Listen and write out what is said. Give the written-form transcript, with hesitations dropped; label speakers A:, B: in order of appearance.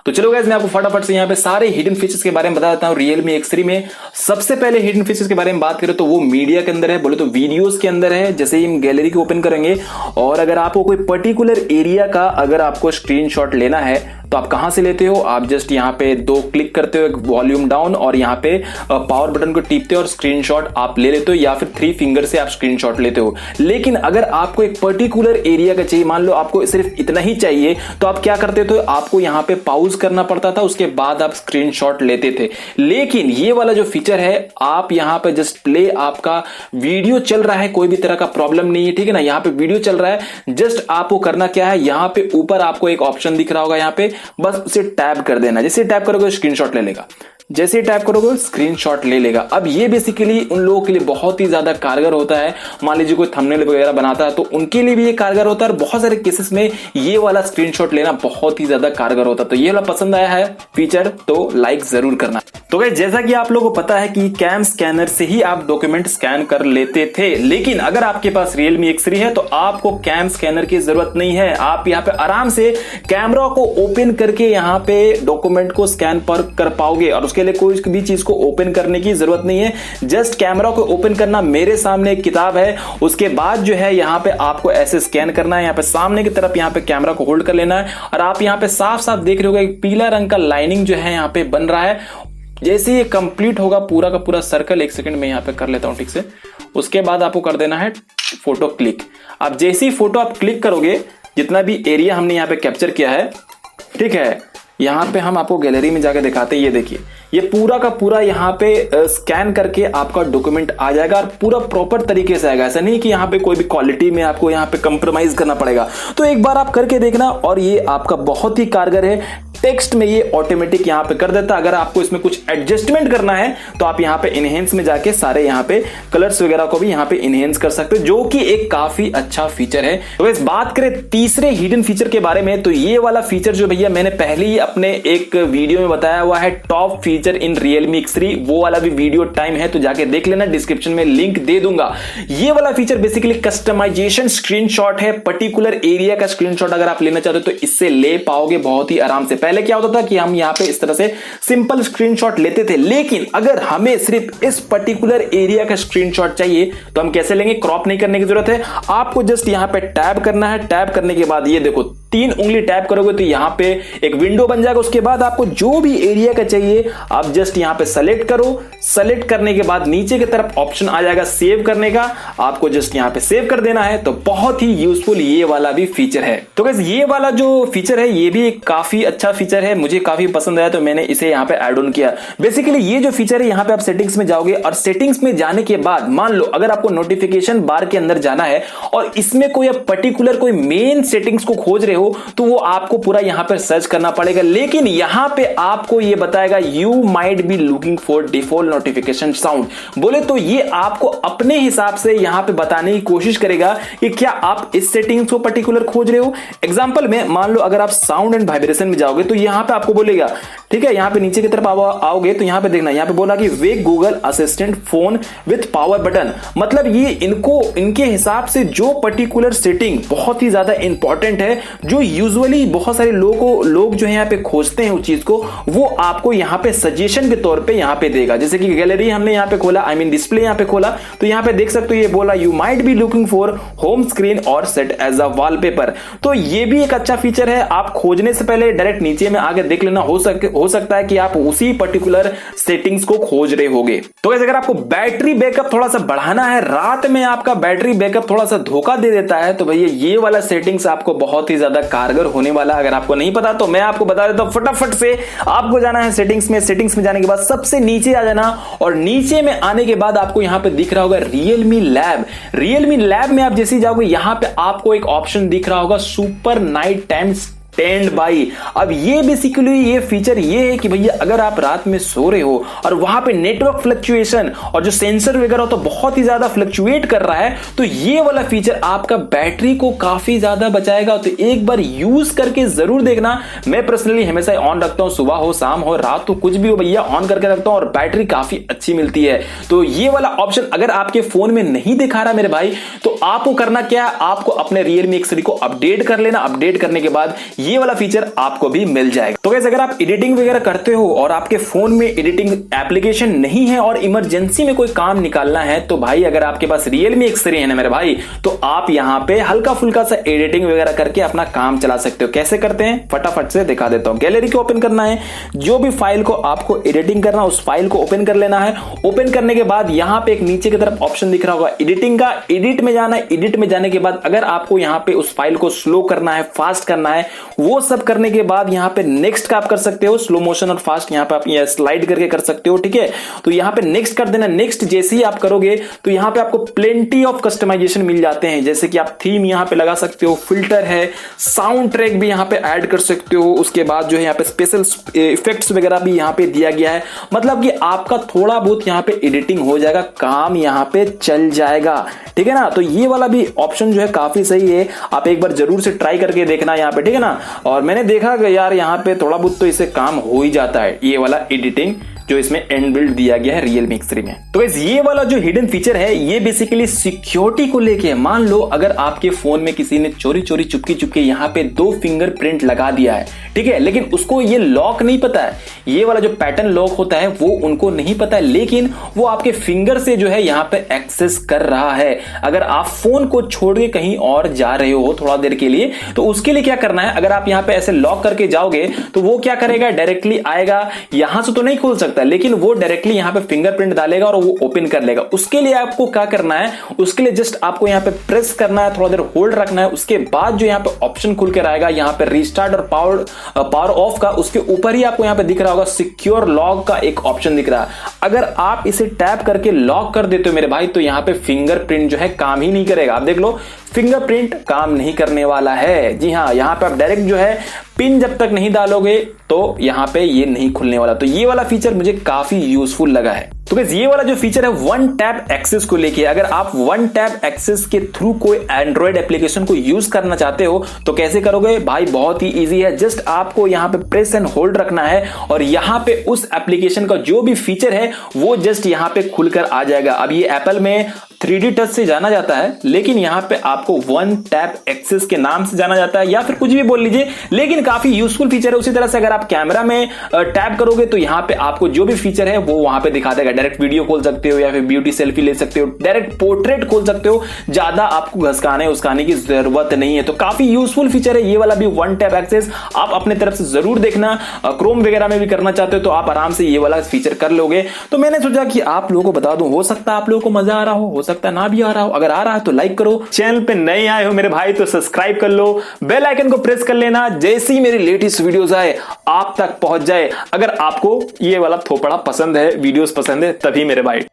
A: तो चलो गाइस मैं आपको फटाफट से यहाँ पे सारे हिडन फीचर्स के बारे में बता देता हूँ Realme X3 में। सबसे पहले हिडन फीचर्स के बारे में बात करें तो वो मीडिया के अंदर है, बोले तो वीडियोस के अंदर है। जैसे ही हम गैलरी को ओपन करेंगे और अगर आपको कोई पर्टिकुलर एरिया का अगर आपको स्क्रीनशॉट लेना है तो आप कहां से लेते हो, आप जस्ट यहाँ पे दो क्लिक करते हो, एक वॉल्यूम डाउन और यहाँ पे पावर बटन को टीपते हो और स्क्रीनशॉट आप ले लेते हो, या फिर 3 फिंगर से आप स्क्रीनशॉट लेते हो। लेकिन अगर आपको एक पर्टिकुलर एरिया का चाहिए, मान लो आपको सिर्फ इतना ही चाहिए, तो आप क्या करते थे, आपको यहाँ पे पॉज करना पड़ता था, उसके बाद आप स्क्रीनशॉट लेते थे। लेकिन ये वाला जो फीचर है, आप यहाँ पे जस्ट प्ले, आपका वीडियो चल रहा है, कोई भी तरह का प्रॉब्लम नहीं है, ठीक है ना, यहाँ पे वीडियो चल रहा है, जस्ट आपको करना क्या है, यहाँ पे ऊपर आपको एक ऑप्शन दिख रहा होगा, यहाँ पे बस उसे टैप कर देना। जैसे टैप करोगे स्क्रीनशॉट ले लेगा, जैसे ही टैप करोगे स्क्रीनशॉट ले लेगा। अब ये बेसिकली उन लोगों के लिए बहुत ही ज्यादा कारगर होता है, मान लीजिए कोई थंबनेल वगैरह बनाता है तो उनके लिए भी ये कारगर होता है, और बहुत सारे केसेस में ये वाला स्क्रीनशॉट लेना बहुत ही ज्यादा कारगर होता है। तो ये वाला पसंद आया है फीचर तो लाइक जरूर करना। तो गाइस जैसा कि आप लोगों को पता है कि कैम स्कैनर से ही आप डॉक्यूमेंट स्कैन कर लेते थे, लेकिन अगर आपके पास Realme X3 है तो आपको कैम स्कैनर की जरूरत नहीं है। आप यहाँ पे आराम से कैमरा को ओपन करके यहाँ पे डॉक्यूमेंट को स्कैन पर कर पाओगे, और उसके लिए कोई भी चीज को ओपन करने की जरूरत नहीं है। जस्ट कैमरा को ओपन करना, मेरे सामने एक किताब है, उसके बाद जो है यहाँ पे आपको ऐसे स्कैन करना है, यहाँ पे सामने की तरफ यहाँ पे कैमरा को होल्ड कर लेना है, और आप यहाँ पे साफ साफ देख रहे होगा एक पीला रंग का लाइनिंग जो है यहाँ पे बन रहा है। जैसे ये कंप्लीट होगा पूरा का पूरा सर्कल, एक सेकंड में यहाँ पे कर लेता हूं ठीक से, उसके बाद आपको कर देना है फोटो क्लिक। अब जैसे ही फोटो आप क्लिक करोगे, जितना भी एरिया हमने यहाँ पे कैप्चर किया है, ठीक है, यहाँ पे हम आपको गैलरी में जाकर दिखाते हैं। ये देखिए, ये पूरा का पूरा यहाँ पे स्कैन करके आपका डॉक्यूमेंट आ जाएगा, और पूरा प्रॉपर तरीके से आएगा। ऐसा नहीं कि यहाँ पे कोई भी क्वालिटी में आपको यहाँ पे कंप्रोमाइज करना पड़ेगा। तो एक बार आप करके देखना, और ये आपका बहुत ही कारगर है। टेक्स्ट में ये ऑटोमेटिक यहाँ पे कर देता है। अगर आपको इसमें कुछ एडजस्टमेंट करना है तो आप यहाँ पे इनहेंस में जाके सारे यहाँ पे कलर्स वगैरह को भी यहाँ पे इनहेंस कर सकते हो, जो कि एक काफी अच्छा फीचर है। तो इस बात करें तीसरे हिडन फीचर के बारे में, तो ये वाला फीचर जो भैया मैंने पहले ही अपने एक वीडियो में बताया हुआ है, top feature in Realme X3, वो वाला भी वीडियो टाइम है तो जाके देख लेना, डिस्क्रिप्शन में लिंक दे दूंगा। ये वाला फीचर बेसिकली कस्टमाइजेशन स्क्रीनशॉट है। पर्टिकुलर एरिया का स्क्रीनशॉट अगर आप लेना चाहते हो तो इससे ले पाओगे बहुत ही आराम से। पहले क्या होता था कि हम यहाँ पे इस तरह से सिंपल स्क्रीनशॉट लेते थे, लेकिन अगर हमें सिर्फ इस पर्टिकुलर एरिया का स्क्रीनशॉट चाहिए तो हम कैसे लेंगे? क्रॉप नहीं करने की जरूरत है, आपको जस्ट यहाँ पे टैप करना है। टैप करने के बाद ये देखो 3 उंगली टैप करोगे तो यहाँ पे एक विंडो बन जाएगा। उसके बाद आपको जो भी एरिया का चाहिए आप जस्ट यहाँ पे सेलेक्ट करो। सेलेक्ट करने के बाद नीचे की तरफ ऑप्शन आ जाएगा सेव करने का, आपको जस्ट यहाँ पे सेव कर देना है। तो बहुत ही यूजफुल ये वाला भी फीचर है। तो गाइस ये वाला जो फीचर है ये भी एक काफी अच्छा फीचर है, मुझे काफी पसंद आया तो मैंने इसे यहाँ पे ऐड ऑन किया। बेसिकली ये जो फीचर है, यहाँ पे आप सेटिंग्स में जाओगे और सेटिंग्स में जाने के बाद मान लो अगर आपको नोटिफिकेशन बार के अंदर जाना है और इसमें कोई पर्टिकुलर कोई मेन सेटिंग्स को खोज रहे हो तो वो आपको पूरा यहाँ पर सर्च करना पड़ेगा। लेकिन यहाँ पे आपको ये बताएगा you might be looking for default notification sound. बोले तो ये आपको अपने हिसाब से यहाँ पे बताने की कोशिश करेगा कि क्या आप इस सेटिंग्स को पर्टिकुलर खोज रहे हो। एग्जांपल में मान लो अगर आप साउंड एंड वाइब्रेशन में जाओगे तो यहाँ पे आपको बोलेगा, ठीक है, यहाँ पे नीचे की तरफ आओगे तो यहाँ पे देखना, यहाँ पे बोला कि wake Google assistant phone with power button. मतलब ये इनके हिसाब से जो पर्टिकुलर सेटिंग बहुत ही ज्यादा इंपॉर्टेंट है, जो यूजुअली बहुत सारे लोग जो है यहाँ पे खोजते हैं उस चीज को, वो आपको यहाँ पे सजेशन के तौर पे यहाँ पे देगा। जैसे कि गैलरी हमने यहाँ पे खोला, आई मीन डिस्प्ले यहाँ पे खोला, तो यहाँ पे देख सकते हो ये बोला you might be looking for home screen और सेट एज अ वॉलपेपर। तो ये भी एक अच्छा फीचर है। आप खोजने से पहले डायरेक्ट नीचे में आगे देख लेना, हो सकता है कि आप उसी पर्टिकुलर सेटिंग्स को खोज रहे होगे। तो अगर आपको बैटरी बैकअप थोड़ा सा बढ़ाना है, रात में आपका बैटरी बैकअप थोड़ा सा धोखा दे देता है, तो भैया ये वाला सेटिंग्स आपको बहुत ही ज्यादा कारगर होने वाला। अगर आपको नहीं पता तो मैं आपको बता देता हूं, फटाफट से आपको जाना है सेटिंग्स में। सेटिंग्स में जाने के बाद सबसे नीचे आ जाना, और नीचे में आने के बाद आपको यहां पे दिख रहा होगा Realme लैब। Realme लैब में आप जैसे ही जाओगे यहां पे आपको एक ऑप्शन दिख रहा होगा super night time stand by. अब ये बेसिकली ये फीचर ये है कि भैया अगर आप रात में सो रहे हो और वहां पे नेटवर्क फ्लक्चुएशन और जो सेंसर वगैरह तो बहुत ही ज्यादा फ्लक्चुएट कर रहा है, तो ये वाला फीचर आपका बैटरी को काफी ज्यादा बचाएगा। तो एक बार यूज करके जरूर देखना। मैं पर्सनली हमेशा ऑन रखता हूं, सुबह हो शाम हो रात हो कुछ भी हो भैया ऑन करके रखता हूं, और बैटरी काफी अच्छी मिलती है। तो ये वाला ऑप्शन अगर आपके फोन में नहीं दिखा रहा मेरे भाई, तो आपको करना क्या है, आपको अपने Realme X3 को अपडेट कर लेना। अपडेट करने के बाद ये वाला फीचर आपको भी मिल जाएगा। तो गाइस अगर आप एडिटिंग वगैरह करते हो और आपके फोन में एडिटिंग एप्लीकेशन नहीं है और इमरजेंसी में कोई काम निकालना है, तो भाई अगर आपके पास Realme X3 है ना मेरे भाई, तो आप यहां पे हल्का फुल्का सा एडिटिंग वगैरह करके अपना काम चला सकते हो। कैसे करते हैं फटाफट से दिखा देता हूं। गैलरी को ओपन करना है, जो भी फाइल को आपको एडिटिंग करना उस फाइल को ओपन कर लेना है। ओपन करने के बाद यहां पे एक नीचे की तरफ ऑप्शन दिख रहा होगा एडिटिंग का, एडिट में जाना है। एडिट में जाने के बाद अगर आपको यहां पे उस फाइल को स्लो करना है, फास्ट करना है, वो सब करने के बाद यहां पे नेक्स्ट का आप कर सकते हो। स्लो मोशन और फास्ट यहां पे आप ये स्लाइड करके कर सकते हो, ठीक है। तो यहां पे नेक्स्ट कर देना। नेक्स्ट जैसे ही आप करोगे तो यहां पे आपको प्लेंटी ऑफ कस्टमाइजेशन मिल जाते हैं, जैसे कि आप थीम यहां पे लगा सकते हो, फिल्टर है, साउंड ट्रैक भी यहां पे ऐड कर सकते हो। उसके बाद जो है यहां पे स्पेशल इफेक्ट्स वगैरह भी यहां पे दिया गया है। मतलब कि आपका थोड़ा बहुत यहां पे एडिटिंग हो जाएगा, काम यहां पे चल जाएगा, ठीक है ना। तो ये वाला भी ऑप्शन जो है काफी सही है, आप एक बार जरूर से ट्राई करके देखना यहां पे, ठीक है ना। और मैंने देखा कि यार यहां पे थोड़ा बहुत तो इसे काम हो ही जाता है, ये वाला एडिटिंग जो इसमें एंड बिल्ड दिया गया है Realme X3 में। तो गाइस ये वाला जो हिडन फीचर है ये बेसिकली सिक्योरिटी को लेके है। मान लो अगर आपके फोन में किसी ने चोरी चोरी चुपकी चुपके यहाँ पे 2 फिंगरप्रिंट लगा दिया है, ठीक है, लेकिन उसको ये लॉक नहीं पता है, ये वाला जो पैटर्न लॉक होता है वो उनको नहीं पता है, लेकिन वो आपके फिंगर से जो है यहाँ पे एक्सेस कर रहा है। अगर आप फोन को छोड़ के कहीं और जा रहे हो थोड़ा देर के लिए, तो उसके लिए क्या करना है, अगर आप यहाँ पे ऐसे लॉक करके जाओगे तो वो क्या करेगा, डायरेक्टली आएगा, यहां से तो नहीं खोल सकता लेकिन वो डायरेक्टली यहां पे फिंगरप्रिंट डालेगा और वो ओपन कर लेगा। उसके लिए आपको क्या करना है, उसके लिए जस्ट आपको यहां पे प्रेस करना है, थोड़ा देर होल्ड रखना है। उसके बाद जो यहां पे ऑप्शन खुल कर आएगा यहां पे रीस्टार्ट और पावर ऑफ का, उसके ऊपर ही आपको यहां पे दिख रहा होगा सिक्योर लॉक का एक ऑप्शन दिख रहा है। अगर आप इसे टैप करके लॉक कर देते हो मेरे भाई, तो यहां पे फिंगरप्रिंट जो है काम ही नहीं करेगा। आप देख लो फिंगरप्रिंट काम नहीं करने वाला है। जी हाँ, यहां पे आप डायरेक्ट जो है पिन जब तक नहीं डालोगे तो यहां पे ये नहीं खुलने वाला। तो ये वाला फीचर मुझे काफी यूजफुल लगा है। तो गाइस ये वाला जो फीचर है वन टैप एक्सेस को लेके, अगर आप वन टैप एक्सेस के थ्रू कोई एंड्रॉइड एप्लीकेशन को यूज करना चाहते हो तो कैसे करोगे भाई, बहुत ही इजी है। जस्ट आपको यहां पे प्रेस एंड होल्ड रखना है और यहां पे उस एप्लीकेशन का जो भी फीचर है वो जस्ट यहां पे खुलकर आ जाएगा। अब ये एप्पल में 3D टच से जाना जाता है, लेकिन यहां पे आपको वन टैप एक्सेस के नाम से जाना जाता है, या फिर कुछ भी बोल लीजिए, लेकिन काफी यूजफुल फीचर है। उसी तरह से अगर आप कैमरा में टैप करोगे तो यहां पे आपको जो भी फीचर है वो वहां पे दिखा देगा। डायरेक्ट वीडियो खोल सकते हो या फिर ब्यूटी सेल्फी ले सकते हो, डायरेक्ट पोर्ट्रेट खोल सकते हो, ज्यादा आपको घसकाने उसकाने की जरूरत नहीं है। तो काफी यूजफुल फीचर है ये वाला भी वन टैप एक्सेस। आप अपने तरफ से जरूर देखना, क्रोम वगैरह में भी करना चाहते हो तो आप आराम से ये वाला फीचर कर लोगे। तो मैंने सोचा कि आप लोगों को बता दूं, हो सकता है आप लोगों को मजा आ रहा हो सकता है ना भी आ रहा हो। अगर आ रहा है तो लाइक करो, चैनल पे नए आए हो मेरे भाई तो सब्सक्राइब कर लो, बेल आइकन को प्रेस कर लेना, जैसे ही मेरी लेटेस्ट वीडियोस आए आप तक पहुंच जाए। अगर आपको ये वाला थोपड़ा पसंद है, वीडियोस पसंद है, तभी मेरे भाई।